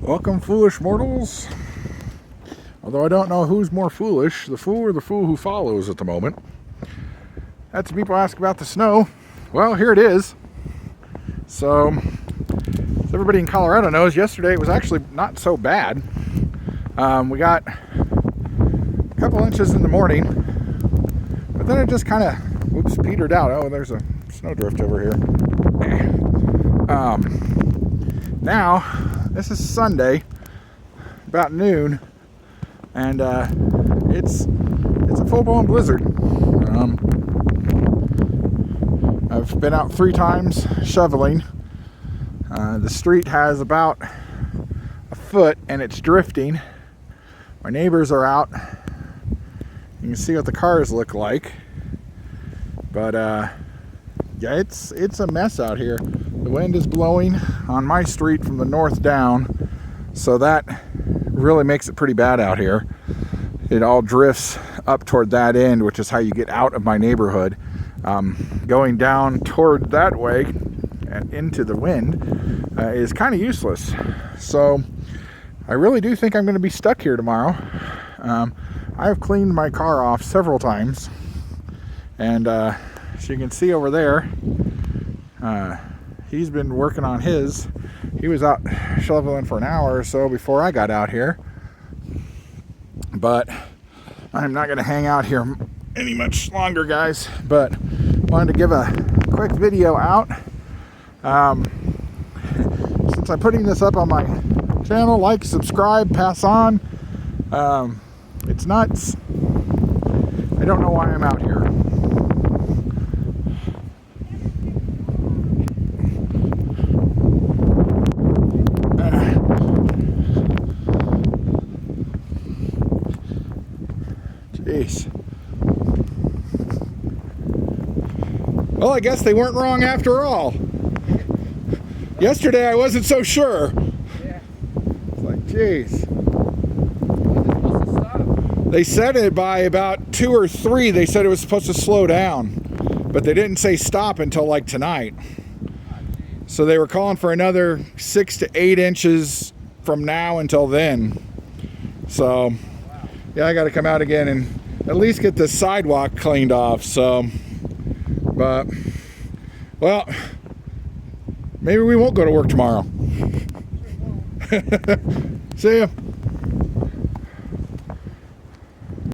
Welcome, foolish mortals. Although I don't know who's more foolish, the fool or the fool who follows at the moment. That's people ask about the snow. Well, here it is. So, as everybody in Colorado knows, yesterday it was actually not so bad. We got a couple inches in the morning, but then it just kind of, petered out. Oh, there's a snowdrift over here. Now, this is Sunday, about noon, and it's a full-blown blizzard. I've been out 3 times shoveling. The street has about a foot and it's drifting. My neighbors are out. You can see what the cars look like. But yeah, it's a mess out here. The wind is blowing on my street from the north down, so that really makes it pretty bad out here. It all drifts up toward that end, which is how you get out of my neighborhood. Going down toward that way and into the wind is kind of useless. So I really do think I'm going to be stuck here tomorrow. I have cleaned my car off several times, and as you can see over there, he's been working on his. He was out shoveling for an hour or so before I got out here, but I'm not going to hang out here any much longer, guys. But wanted to give a quick video out. Since I'm putting this up on my channel, like, subscribe, pass on. It's nuts. I don't know why I'm out here. Jeez. Well, I guess they weren't wrong after all. Yesterday I wasn't so sure. Yeah. It's like, jeez. When is it supposed to stop? They said it by about 2 or 3. They said it was supposed to slow down, but they didn't say stop until like tonight. So they were calling for another 6 to 8 inches from now until then. So yeah, I got to come out again and at least get the sidewalk cleaned off. So, but, well, maybe we won't go to work tomorrow. See ya.